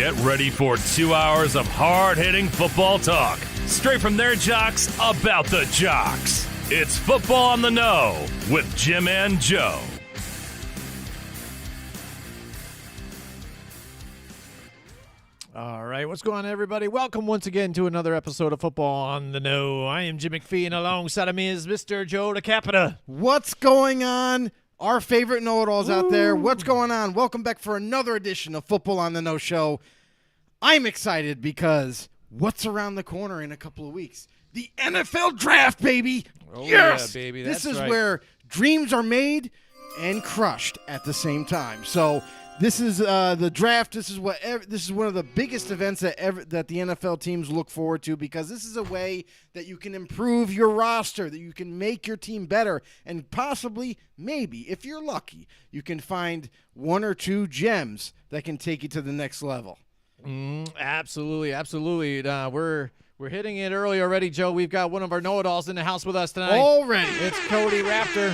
Get ready for 2 hours of hard-hitting football talk, straight from their jocks about the jocks. It's Football on the Know with Jim and Joe. All right, what's going on, everybody? Welcome once again to another episode of Football on the Know. I am Jim McPhee, and alongside of me is Mr. Joe DeCapita. What's going on? Our favorite know-it-alls out there. What's going on? Welcome back for another edition of Football on the Know Show. I'm excited because what's around the corner in a couple of weeks? The NFL Draft, baby. Oh, yes, yeah, baby. This That's is right. where dreams are made and crushed at the same time. So this is the draft. This is one of the biggest events that the NFL teams look forward to, because this is a way that you can improve your roster, that you can make your team better, and possibly, maybe, if you're lucky, you can find one or two gems that can take you to the next level. Absolutely. We're hitting it early already, Joe. We've got one of our know-it-alls in the house with us tonight. Already. It's Cody Raptor.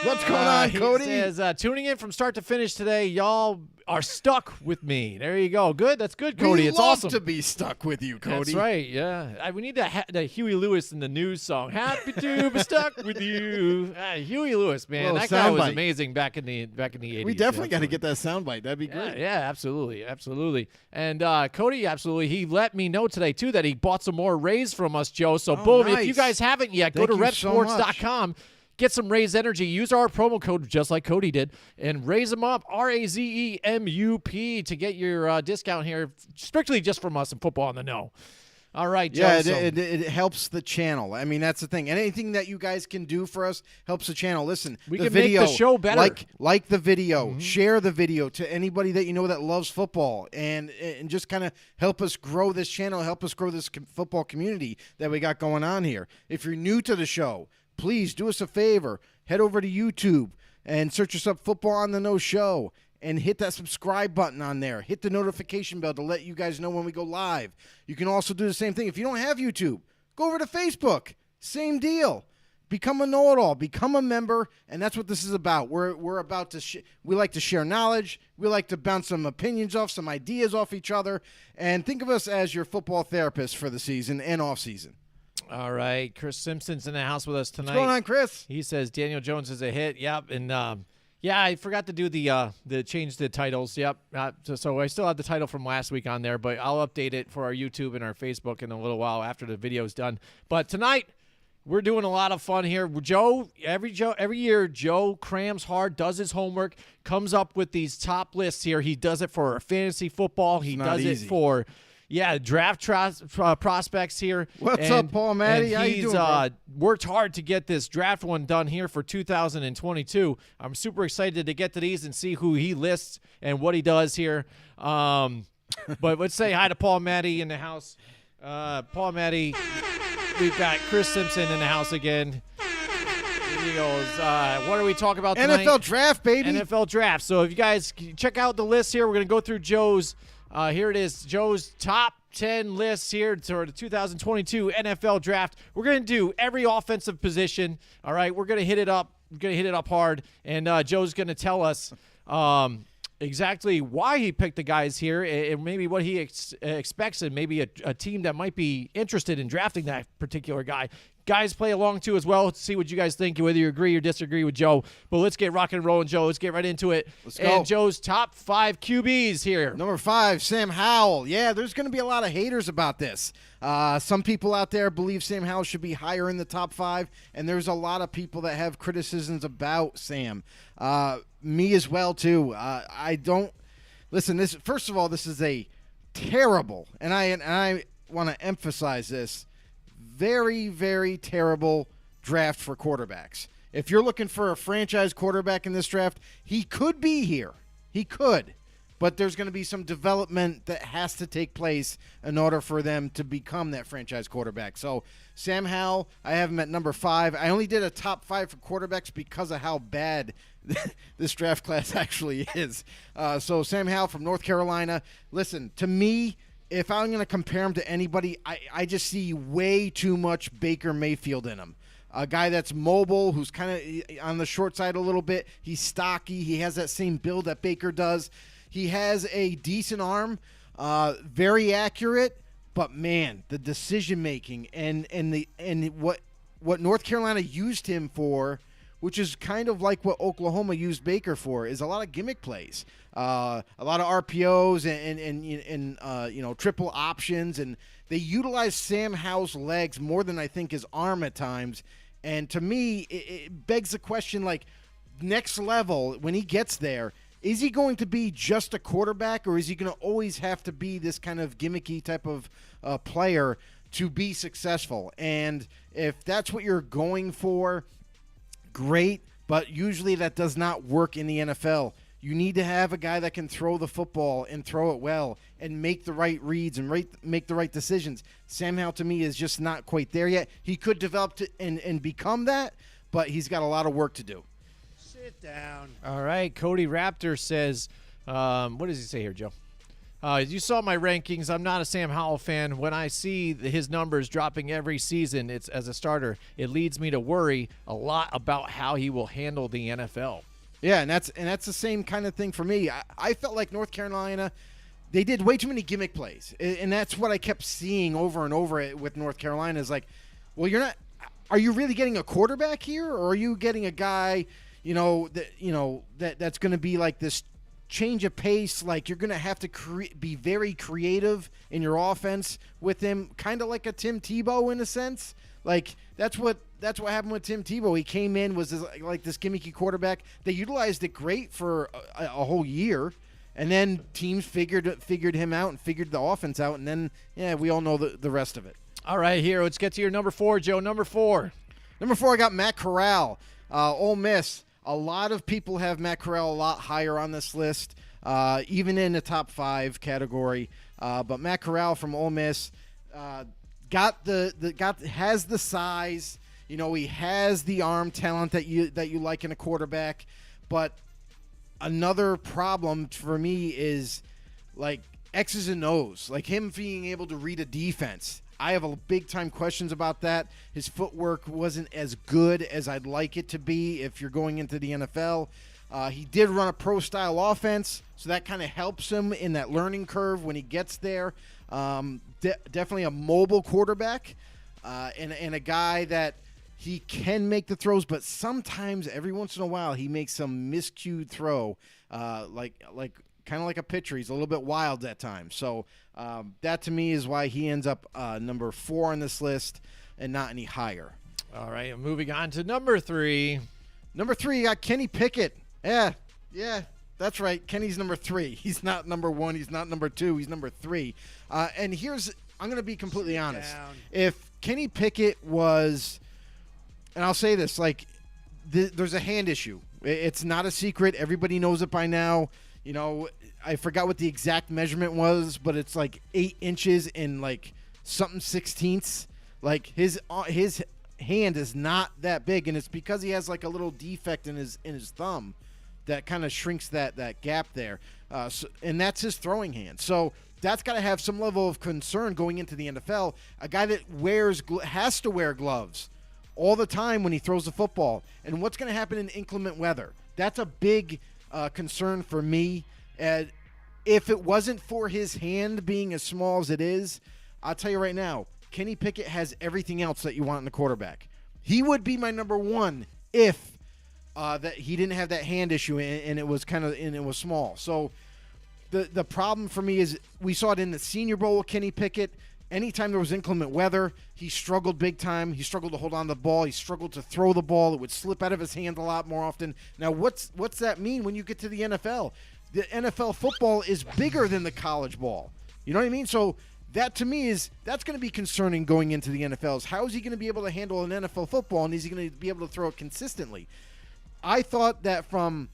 What's going on, Cody? He says, tuning in from start to finish today, y'all are stuck with me. There you go. Good. That's good, Cody. We It's love awesome to be stuck with you, Cody. That's right, yeah. We need the Huey Lewis in the news song. Happy to be stuck with you. Huey Lewis, man. Little That guy was soundbite. amazing back in the 80s. We definitely got to Absolutely. get that soundbite. That'd be great. Yeah, absolutely. And Cody, absolutely, he let me know today, too, that he bought some more Rays from us, Joe. So, Oh, boom, if nice. you guys haven't yet, Thank go to you so repsports.com. Get some Raise Energy. Use our promo code just like Cody did and raise them up, RAZEMUP, to get your discount here, strictly just from us and Football on the Know. All right, Joe. Yeah, so- it helps the channel. I mean, that's the thing. Anything that you guys can do for us helps the channel. Listen, We the can make video, the show better. Like the video, share the video to anybody that you know that loves football, and just kind of help us grow this channel, help us grow this football community that we got going on here. If you're new to the show, please do us a favor. Head over to YouTube and search us up Football on the Know Show and hit that subscribe button on there. Hit the notification bell to let you guys know when we go live. You can also do the same thing. If you don't have YouTube, go over to Facebook. Same deal. Become a know-it-all. Become a member, and that's what this is about. We're about to we like to share knowledge. We like to bounce some opinions off, some ideas off each other, and think of us as your football therapist for the season and off season. All right, Chris Simpson's in the house with us tonight. What's going on, Chris? He says Daniel Jones is a hit. Yep, and yeah, I forgot to do the change the titles. Yep, so I still have the title from last week on there, but I'll update it for our YouTube and our Facebook in a little while after the video's done. But tonight we're doing a lot of fun here. Every year, Joe crams hard, does his homework, comes up with these top lists here. He does it for fantasy football. He not does easy. it for. Yeah, draft prospects here. What's up, Paul Matty? And How you he's doing, bro? worked hard to get this draft one done here for 2022. I'm super excited to get to these and see who he lists and what he does here. But let's say hi to Paul Matty in the house. Paul Matty, we've got Chris Simpson in the house again. He goes, what are we talking about tonight? NFL Draft, baby. NFL Draft. So if you guys check out the list here, we're going to go through Joe's. Here it is, Joe's top 10 lists here for the 2022 NFL Draft. We're going to do every offensive position. All right, we're going to hit it up. We're going to hit it up hard, and Joe's going to tell us exactly why he picked the guys here and maybe what he expects, and maybe a team that might be interested in drafting that particular guy. Guys, play along too as well. See what you guys think, whether you agree or disagree with Joe. But let's get rock and rolling, Joe. Let's get right into it. Let's go. And Joe's top 5 QBs here. Number 5, Sam Howell. Yeah, there's going to be a lot of haters about this. Some people out there believe Sam Howell should be higher in the top 5, and there's a lot of people that have criticisms about Sam. Me as well, too. I don't – listen, first of all, this is a terrible, and I want to emphasize this, very, very terrible draft for quarterbacks. If you're looking for a franchise quarterback in this draft, he could be here. He could. But there's going to be some development that has to take place in order for them to become that franchise quarterback. So Sam Howell, I have him at number 5. I only did a top 5 for quarterbacks because of how bad this draft class actually is. So Sam Howell from North Carolina. Listen, to me, if I'm going to compare him to anybody, I just see way too much Baker Mayfield in him. A guy that's mobile, who's kind of on the short side a little bit. He's stocky. He has that same build that Baker does. He has a decent arm. Very accurate, but man, the decision making and what North Carolina used him for, which is kind of like what Oklahoma used Baker for, is a lot of gimmick plays, a lot of RPOs and triple options, and they utilize Sam Howell's legs more than I think his arm at times. And to me, it begs the question, like, next level, when he gets there, is he going to be just a quarterback, or is he going to always have to be this kind of gimmicky type of player to be successful? And if that's what you're going for, great, but usually that does not work in the NFL. You need to have a guy that can throw the football and throw it well and make the right reads and make the right decisions. Sam Howell, to me, is just not quite there yet. He could develop and become that, but he's got a lot of work to do. Sit down. All right. Cody Raptor says, what does he say here, Joe? You saw my rankings. I'm not a Sam Howell fan. When I see his numbers dropping every season, it's as a starter, it leads me to worry a lot about how he will handle the NFL. Yeah, and that's the same kind of thing for me. I felt like North Carolina, they did way too many gimmick plays, and that's what I kept seeing over and over with North Carolina. Is like, well, you're not. Are you really getting a quarterback here, or are you getting a guy, that's going to be like this change of pace? Like, you're going to have to be very creative in your offense with him, kind of like a Tim Tebow in a sense. Like, that's what happened with Tim Tebow. He came in, was like this gimmicky quarterback. They utilized it great for a whole year, and then teams figured him out and figured the offense out, and then, we all know the rest of it. All right, here, let's get to your number 4, Joe. Number 4. Number 4, I got Matt Corral, Ole Miss. A lot of people have Matt Corral a lot higher on this list, even in the top 5 category. But Matt Corral from Ole Miss has the size. He has the arm talent that you like in a quarterback. But another problem for me is like X's and O's, like him being able to read a defense. I have a big-time questions about that. His footwork wasn't as good as I'd like it to be if you're going into the NFL. He did run a pro-style offense, so that kind of helps him in that learning curve when he gets there. Definitely a mobile quarterback and a guy that he can make the throws, but sometimes, every once in a while, he makes some miscued throw, like kind of like a pitcher. He's a little bit wild at times. So that, to me, is why he ends up number 4 on this list and not any higher. All right, moving on to number 3. Number 3, you got Kenny Pickett. Yeah, that's right. Kenny's number 3. He's not number 1. He's not number 2. He's number 3. And I'm going to be completely honest. If Kenny Pickett was, and I'll say this, like, there's a hand issue. It's not a secret. Everybody knows it by now. I forgot what the exact measurement was, but it's like 8 inches and like something 16ths. Like his hand is not that big, and it's because he has like a little defect in his thumb that kind of shrinks that gap there. And that's his throwing hand. So that's got to have some level of concern going into the NFL. A guy that has to wear gloves all the time when he throws the football. And what's going to happen in inclement weather? That's a big concern for me. If it wasn't for his hand being as small as it is, I'll tell you right now, Kenny Pickett has everything else that you want in a quarterback. He would be my number 1 if that he didn't have that hand issue and it was small. So the problem for me is we saw it in the Senior Bowl with Kenny Pickett. Anytime there was inclement weather, he struggled big time. He struggled to hold on to the ball. He struggled to throw the ball. It would slip out of his hand a lot more often. Now, what's that mean when you get to the NFL? The NFL football is bigger than the college ball. You know what I mean? So that, to me, that's going to be concerning going into the NFL. Is how is he going to be able to handle an NFL football, and is he going to be able to throw it consistently? I thought that from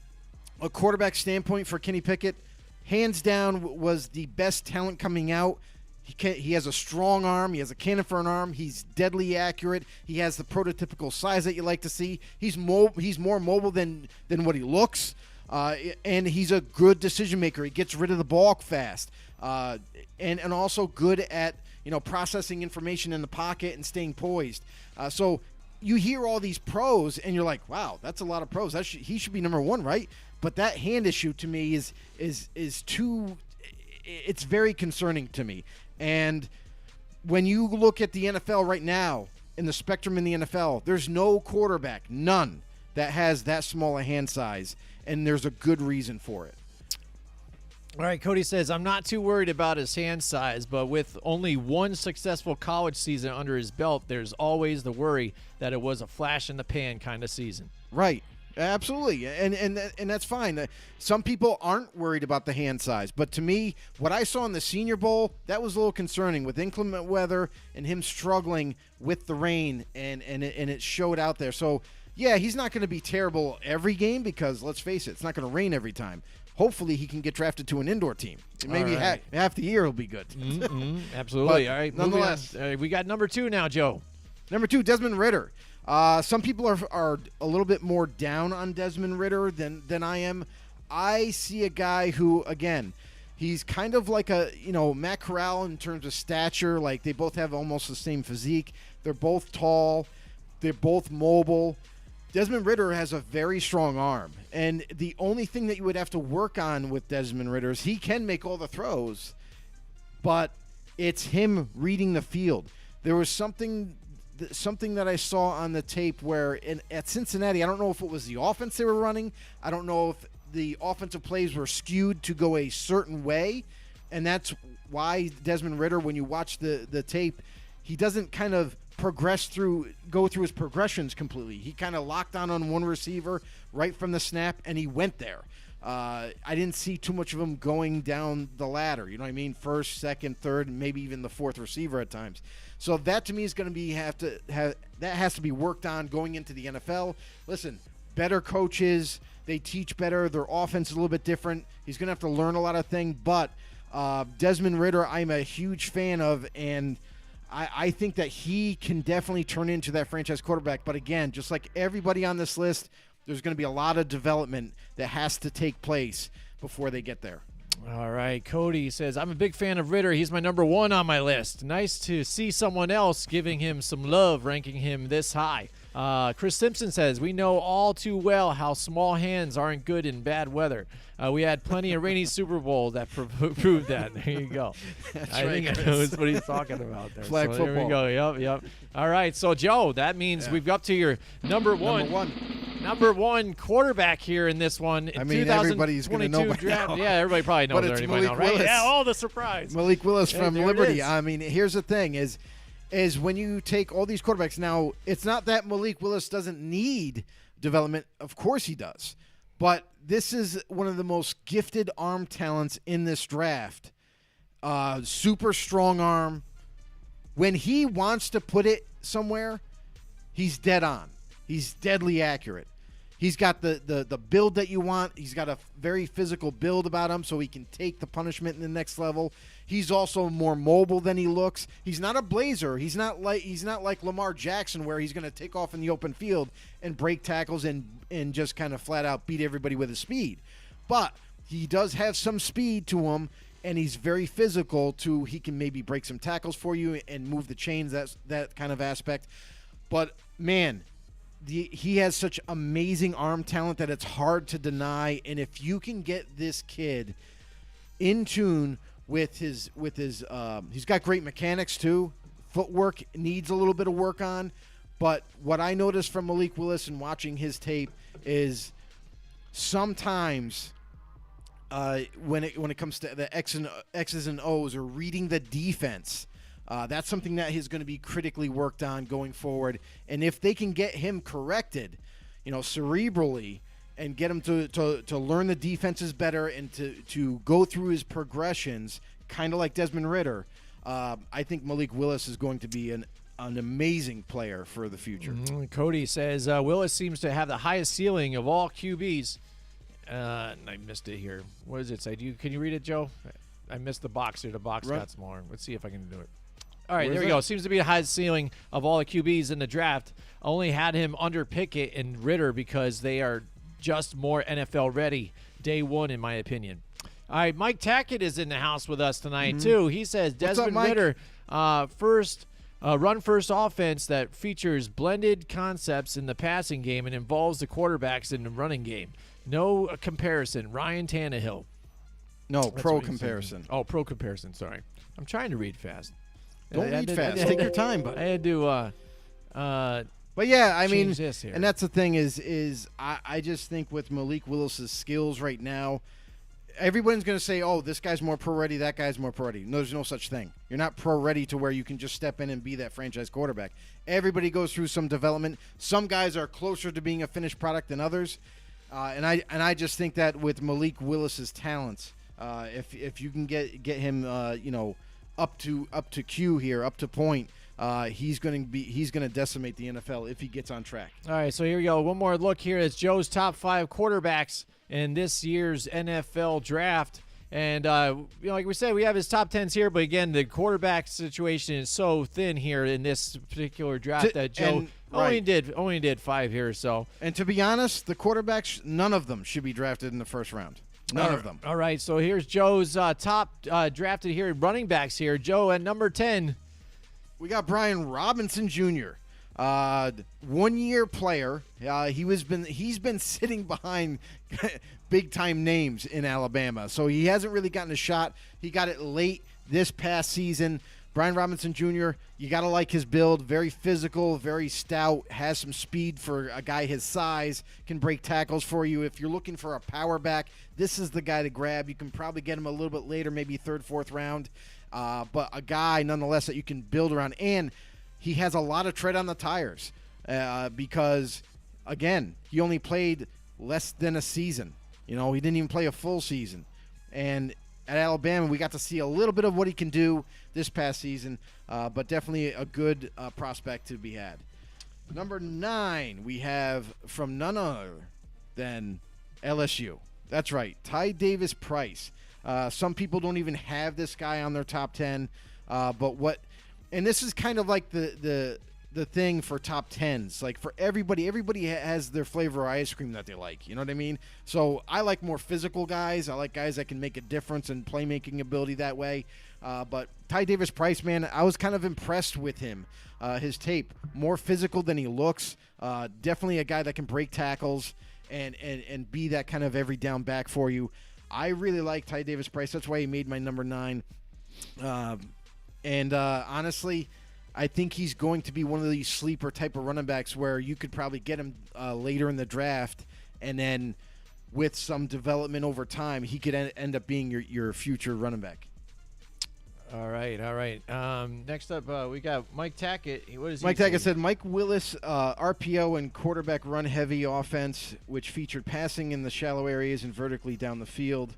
a quarterback standpoint for Kenny Pickett, hands down was the best talent coming out. He has a strong arm. He has a cannon for an arm. He's deadly accurate. He has the prototypical size that you like to see. He's more mobile than what he looks. And he's a good decision maker. He gets rid of the ball fast. And also good at processing information in the pocket and staying poised. So you hear all these pros and you're like, wow, that's a lot of pros. He should be number 1, right? But that hand issue to me is too. it's very concerning to me. And when you look at the NFL right now, in the spectrum in the NFL, there's no quarterback, none, that has that small a hand size, and there's a good reason for it. All right, Cody says, I'm not too worried about his hand size, but with only one successful college season under his belt, there's always the worry that it was a flash in the pan kind of season. Right. Absolutely. And that's fine. Some people aren't worried about the hand size, but to me, what I saw in the Senior Bowl, that was a little concerning with inclement weather and him struggling with the rain, and it showed out there. So, yeah, he's not going to be terrible every game because, let's face it, it's not going to rain every time. Hopefully he can get drafted to an indoor team. Maybe right. half the year he'll be good. Absolutely. All right, nonetheless. We got number 2 now, Joe. Number 2, Desmond Ridder. Some people are a little bit more down on Desmond Ridder than I am. I see a guy who, again, he's kind of like a, Matt Corral in terms of stature. Like, they both have almost the same physique. They're both tall. They're both mobile. Desmond Ridder has a very strong arm. And the only thing that you would have to work on with Desmond Ridder is he can make all the throws, but it's him reading the field. There was something that I saw on the tape where at Cincinnati, I don't know if it was the offense they were running. I don't know if the offensive plays were skewed to go a certain way, and that's why Desmond Ridder, when you watch the tape, he doesn't kind of go through his progressions completely. He kind of locked on one receiver right from the snap, and he went there. I didn't see too much of him going down the ladder. You know what I mean? First, second, third, and maybe even the fourth receiver at times. So that to me is going to be that has to be worked on going into the NFL. Listen, better coaches, they teach better. Their offense is a little bit different. He's going to have to learn a lot of things. But Desmond Ridder, I'm a huge fan of, and I think that he can definitely turn into that franchise quarterback. But again, just like everybody on this list, there's going to be a lot of development that has to take place before they get there. All right, Cody says, I'm a big fan of Ridder. He's my number 1 on my list. Nice to see someone else giving him some love, ranking him this high. Chris Simpson says, we know all too well how small hands aren't good in bad weather. We had plenty of rainy Super Bowls that proved that. There you go. I think I know what he's talking about there. Flag football. There we go. Yep. All right, so Joe, that means we've got to your number one quarterback here in this one. I mean, everybody's going to know by draft. now. Yeah, everybody probably knows already by now, right? Willis. Yeah, all the surprise. Malik Willis from there Liberty. I mean, here's the thing is when you take all these quarterbacks, now it's not that Malik Willis doesn't need development. Of course he does. But this is one of the most gifted arm talents in this draft. Super strong arm. When he wants to put it somewhere, he's dead on. He's deadly accurate. He's got the build that you want. He's got a very physical build about him, so he can take the punishment in the next level. He's also more mobile than he looks. He's not a blazer. He's not like Lamar Jackson, where he's going to take off in the open field and break tackles and just kind of flat out beat everybody with his speed. But he does have some speed to him, and he's very physical too. He can maybe break some tackles for you and move the chains. That's that kind of aspect. But man, he has such amazing arm talent that it's hard to deny. And if you can get this kid in tune with his he's got great mechanics too. Footwork needs a little bit of work on. But what I noticed from Malik Willis and watching his tape is sometimes when it comes to the X's and O's or reading the defense, that's something that is going to be critically worked on going forward. And if they can get him corrected, cerebrally, and get him to learn the defenses better and to go through his progressions, kind of like Desmond Ridder, I think Malik Willis is going to be an amazing player for the future. Cody says, Willis seems to have the highest ceiling of all QBs. I missed it here. What does it say? Can you read it, Joe? I missed the box here. The box got smaller. Let's see if I can do it. All right, there we go. Seems to be the highest ceiling of all the QBs in the draft. Only had him under Pickett and Ridder because they are just more NFL ready day one, in my opinion. All right, Mike Tackett is in the house with us tonight, too. He says Desmond Ridder, run first offense that features blended concepts in the passing game and involves the quarterbacks in the running game. No comparison. Ryan Tannehill. No, That's pro what he said. comparison. Oh, pro comparison. Sorry, I'm trying to read fast. Don't read fast. Take your time, bud. I had to. But yeah, I mean, change this here. and that's the thing is I just think with Malik Willis's skills right now, everyone's going to say, oh, this guy's more pro ready, that guy's more pro ready. No, there's no such thing. You're not pro ready to where you can just step in and be that franchise quarterback. Everybody goes through some development. Some guys are closer to being a finished product than others. And I just think that with Malik Willis's talents, if you can get him up to Q here, up to point, he's going to decimate the NFL if he gets on track. All right, so here we go. One more look here. It's Joe's top 5 quarterbacks in this year's NFL draft. And, like we said, we have his top 10s here. But, again, the quarterback situation is so thin here in this particular draft that Joe only did 5 here. So. And to be honest, the quarterbacks, none of them should be drafted in the first round. None of them. All right, so here's Joe's top drafted here running backs here. Joe at number 10. We got Brian Robinson Jr., 1-year player. He's been sitting behind big time names in Alabama, so he hasn't really gotten a shot. He got it late this past season. Brian Robinson Jr., you got to like his build. Very physical, very stout, has some speed for a guy his size, can break tackles for you. If you're looking for a power back, this is the guy to grab. You can probably get him a little bit later, maybe 3rd, 4th round. But a guy, nonetheless, that you can build around. And he has a lot of tread on the tires because, again, he only played less than a season. He didn't even play a full season. And at Alabama, we got to see a little bit of what he can do this past season, but definitely a good prospect to be had. Number 9, we have from none other than LSU. That's right, Ty Davis Price. Some people don't even have this guy on their top 10, and this is kind of like the thing for top 10s. Like for everybody has their flavor of ice cream that they like. You know what I mean? So I like more physical guys. I like guys that can make a difference in playmaking ability that way. But Ty Davis Price, man, I was kind of impressed with him. His tape, more physical than he looks. Definitely a guy that can break tackles and be that kind of every down back for you. I really like Ty Davis Price. That's why he made my number 9. Honestly, I think he's going to be one of these sleeper type of running backs where you could probably get him later in the draft, and then with some development over time, he could end up being your future running back. All right. Next up, we got Mike Tackett. What is Mike Tackett said Mike Willis, RPO and quarterback run-heavy offense, which featured passing in the shallow areas and vertically down the field.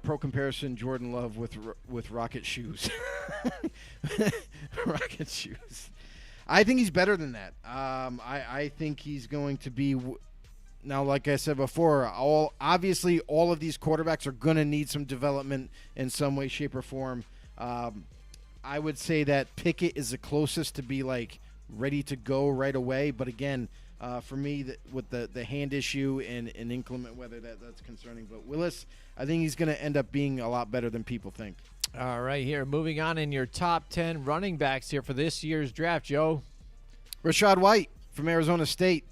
Pro comparison, Jordan Love with rocket shoes. Rocket shoes. I think he's better than that. I think he's going to be now, like I said before, obviously all of these quarterbacks are going to need some development in some way, shape, or form. I would say that Pickett is the closest to be like ready to go right away. But again, for me, with the hand issue and inclement weather, that's concerning. But Willis, I think he's going to end up being a lot better than people think. All right, here, moving on in your top 10 running backs here for this year's draft, Joe. Rashad White from Arizona State.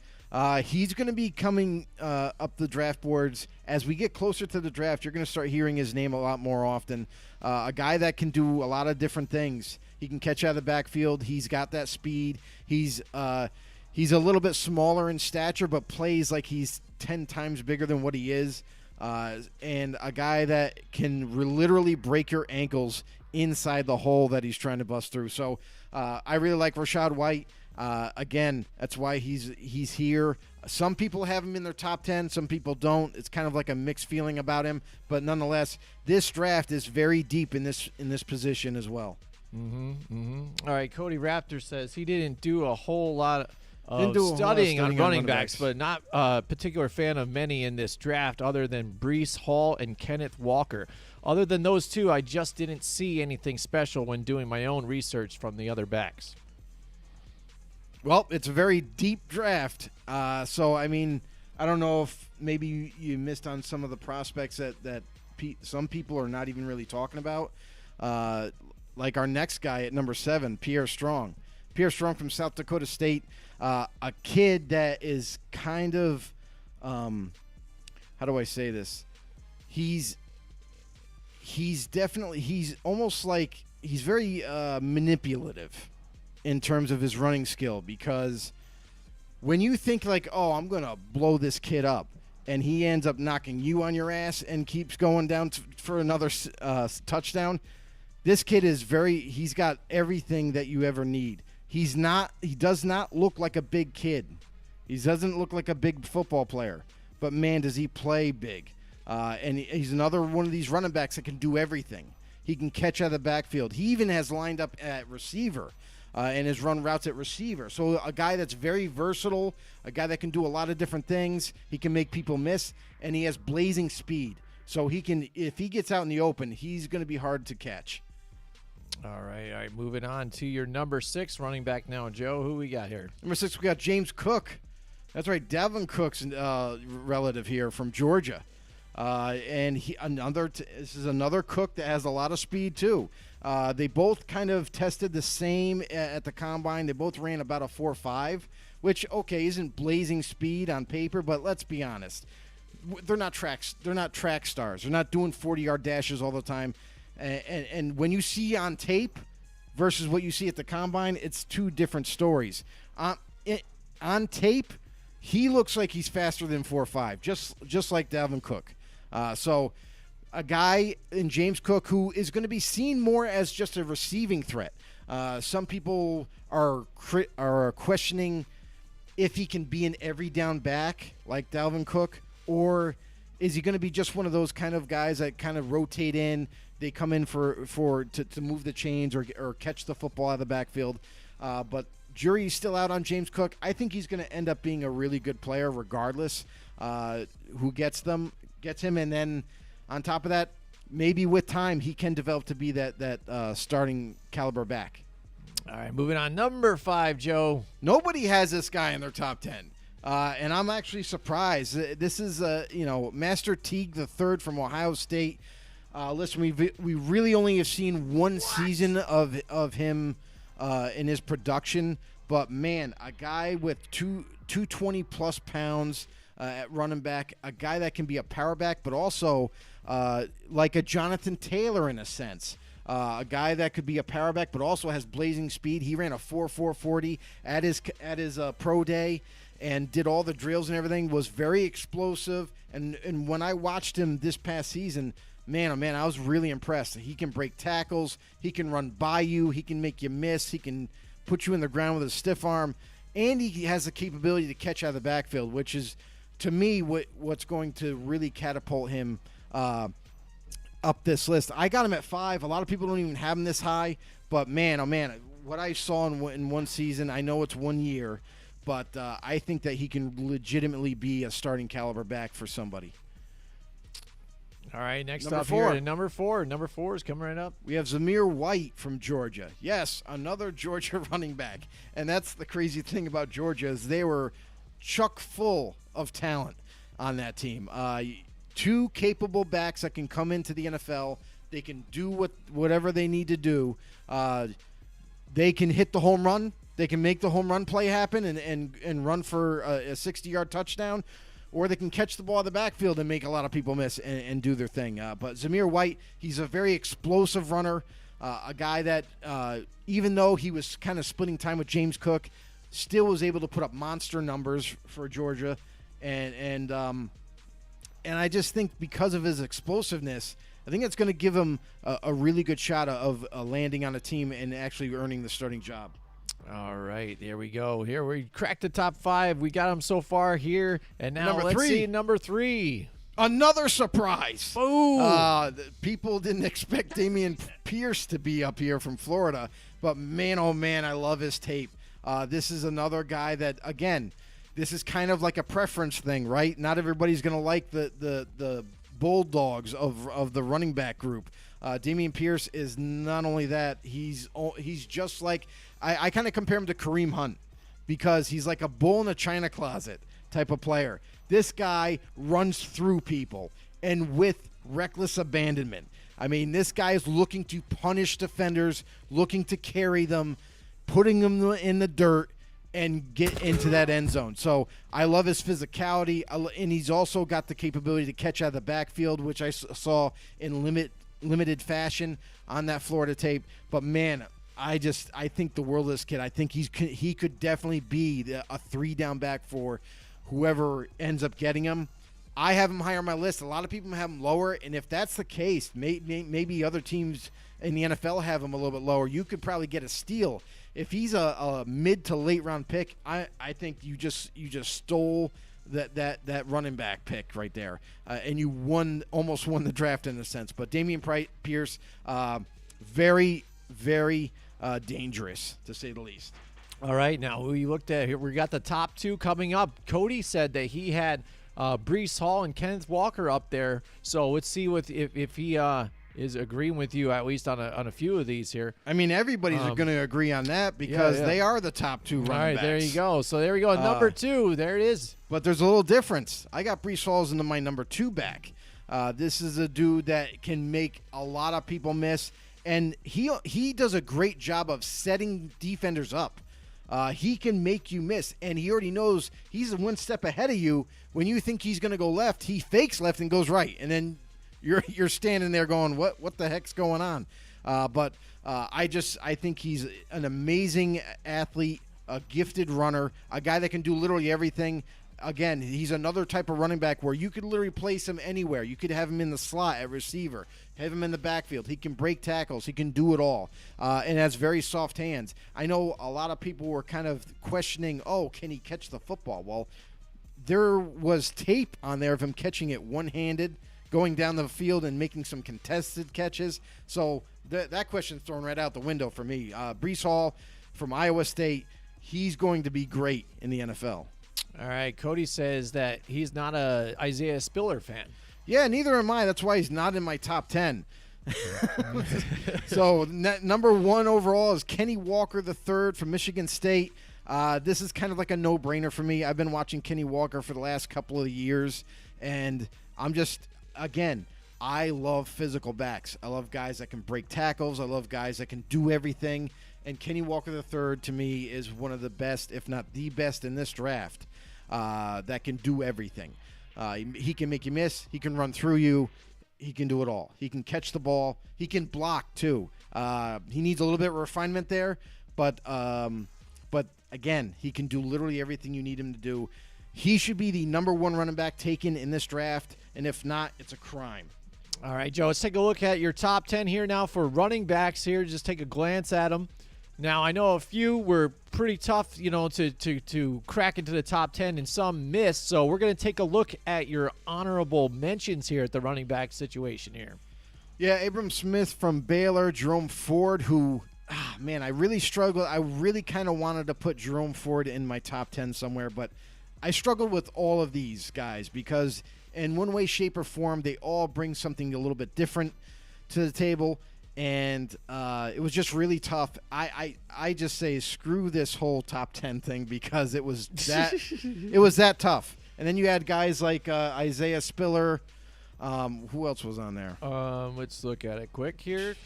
He's going to be coming up the draft boards. As we get closer to the draft, you're going to start hearing his name a lot more often. A guy that can do a lot of different things. He can catch out of the backfield. He's got that speed. He's a little bit smaller in stature, but plays like he's 10 times bigger than what he is. And a guy that can literally break your ankles inside the hole that he's trying to bust through. So I really like Rashad White. Again, that's why he's here. Some people have him in their top 10. Some people don't. It's kind of like a mixed feeling about him. But nonetheless, this draft is very deep in this position as well. All right, Cody Raptor says he didn't do a whole lot of studying on running backs, but not a particular fan of many in this draft other than Breece Hall and Kenneth Walker. Other than those two, I just didn't see anything special when doing my own research from the other backs. Well, it's a very deep draft. So, I mean, I don't know if maybe you missed on some of the prospects that some people are not even really talking about. Like our next guy at number 7, Pierre Strong. Pierre Strong from South Dakota State. A kid that is kind of, how do I say this? He's he's almost like he's very manipulative in terms of his running skill, because when you think like, oh, I'm going to blow this kid up, and he ends up knocking you on your ass and keeps going down for another touchdown, this kid he's got everything that you ever need. He does not look like a big kid. He doesn't look like a big football player, but man, does he play big. And he's another one of these running backs that can do everything. He can catch out of the backfield. He even has lined up at receiver and has run routes at receiver. So a guy that's very versatile, a guy that can do a lot of different things. He can make people miss, and he has blazing speed. So if he gets out in the open, he's going to be hard to catch. All right. Moving on to your number 6 running back now, Joe. Who we got here? Number 6, we got James Cook. That's right, Dalvin Cook's relative here from Georgia. And this is another Cook that has a lot of speed too. They both kind of tested the same at the combine. They both ran about a 4.5, which isn't blazing speed on paper, but let's be honest, they're not track stars. They're not doing 40-yard dashes all the time. And when you see on tape versus what you see at the combine, it's two different stories. On tape, he looks like he's faster than 4.5, just like Dalvin Cook. So a guy in James Cook who is going to be seen more as just a receiving threat. Some people are questioning if he can be an every down back like Dalvin Cook, or is he going to be just one of those kind of guys that kind of rotate in? They come in to move the chains or catch the football out of the backfield. But jury's still out on James Cook. I think he's going to end up being a really good player regardless who gets him. And then on top of that, maybe with time he can develop to be that starting caliber back. All right, moving on. Number 5, Joe. Nobody has this guy in their top 10. And I'm actually surprised. This is Master Teague III from Ohio State. Listen, we really only have seen one season of him in his production, but man, a guy with 220 plus pounds at running back, a guy that can be a power back, but also like a Jonathan Taylor in a sense. A guy that could be a power back, but also has blazing speed. He ran a 4.40 at his pro day and did all the drills and everything. Was very explosive, and when I watched him this past season, man, oh man, I was really impressed. He can break tackles. He can run by you. He can make you miss. He can put you in the ground with a stiff arm, and he has the capability to catch out of the backfield, which is, to me, what's going to really catapult him up this list. I got him at 5. A lot of people don't even have him this high, but man, oh man, what I saw in one season, I know it's 1 year, but I think that he can legitimately be a starting caliber back for somebody. All right, next Number up 4. here, number 4. Number 4 is coming right up. We have Zamir White from Georgia. Yes, another Georgia running back. And that's the crazy thing about Georgia is they were chock full of talent on that team. 2 capable backs that can come into the NFL. They can do whatever they need to do. They can hit the home run. They can make the home run play happen and run for a 60-yard touchdown. Or they can catch the ball in the backfield and make a lot of people miss and do their thing. But Zamir White, he's a very explosive runner, a guy that even though he was kind of splitting time with James Cook, still was able to put up monster numbers for Georgia. And I just think because of his explosiveness, I think it's going to give him a really good shot of landing on a team and actually earning the starting job. All right, here we go. Here we cracked the top 5. We got them so far here, and now Number let's 3. see number 3. Another surprise. Ooh. People didn't expect Dameon Pierce to be up here from Florida, but man, oh man, I love his tape. This is another guy that, again, this is kind of like a preference thing, right? Not everybody's going to like the bulldogs of the running back group. Dameon Pierce is not only that, he's just like, I kind of compare him to Kareem Hunt because he's like a bull in a china closet type of player. This guy runs through people and with reckless abandonment. I mean, this guy is looking to punish defenders, looking to carry them, putting them in the dirt and get into that end zone. So I love his physicality, and he's also got the capability to catch out of the backfield, which I saw in limited fashion on that Florida tape. But man, I think the world of this kid. I think he could definitely be a 3-down back for whoever ends up getting him. I have him higher on my list. A lot of people have him lower, and if that's the case, maybe other teams in the NFL have him a little bit lower. You could probably get a steal if he's a mid to late round pick. I think you just stole that running back pick right there, and you almost won the draft in a sense. But Dameon Pierce, very, very dangerous to say the least. All right, now we looked at here. We got the top 2 coming up. Cody said that he had Breece Hall and Kenneth Walker up there. So let's see if he is agreeing with you at least on a few of these here. I mean, everybody's going to agree on that because they are the top 2 running backs. All right, there you go. So there we go. Number 2, there it is. But there's a little difference. I got Breece Hall into my number 2 back. This is a dude that can make a lot of people miss, and he does a great job of setting defenders up. He can make you miss, and he already knows he's one step ahead of you. When you think he's going to go left, he fakes left and goes right, and then you're standing there going, what the heck's going on? But I think he's an amazing athlete, a gifted runner, a guy that can do literally everything. Again, he's another type of running back where you could literally place him anywhere. You could have him in the slot at receiver, have him in the backfield. He can break tackles. He can do it all, and has very soft hands. I know a lot of people were kind of questioning, can he catch the football? Well, there was tape on there of him catching it one-handed, going down the field and making some contested catches. So that question's thrown right out the window for me. Breece Hall from Iowa State, he's going to be great in the NFL. All right, Cody says that he's not a Isaiah Spiller fan. Yeah, neither am I. That's why he's not in my top 10. So number 1 overall is Kenny Walker III from Michigan State. This is kind of like a no-brainer for me. I've been watching Kenny Walker for the last couple of years, and I'm just, again, I love physical backs. I love guys that can break tackles. I love guys that can do everything. And Kenny Walker III, to me, is one of the best, if not the best in this draft, that can do everything. He can make you miss. He can run through you. He can do it all. He can catch the ball. He can block, too. He needs a little bit of refinement there, but again, he can do literally everything you need him to do. He should be the number 1 running back taken in this draft, and if not, it's a crime. All right, Joe, let's take a look at your top 10 here now for running backs here. Just take a glance at them. Now, I know a few were pretty tough, to crack into the top 10, and some missed. So we're going to take a look at your honorable mentions here at the running back situation here. Yeah, Abram Smith from Baylor, Jerome Ford, who, I really struggled. I really kind of wanted to put Jerome Ford in my top 10 somewhere, but I struggled with all of these guys because in one way, shape, or form, they all bring something a little bit different to the table. And it was just really tough. I just say screw this whole top 10 thing because it was that tough. And then you had guys like Isaiah Spiller. Who else was on there? Let's look at it quick here.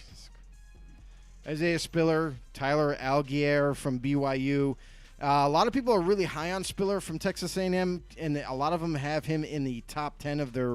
Isaiah Spiller, Tyler Algier from BYU. A lot of people are really high on Spiller from Texas A&M, and a lot of them have him in the top 10 of their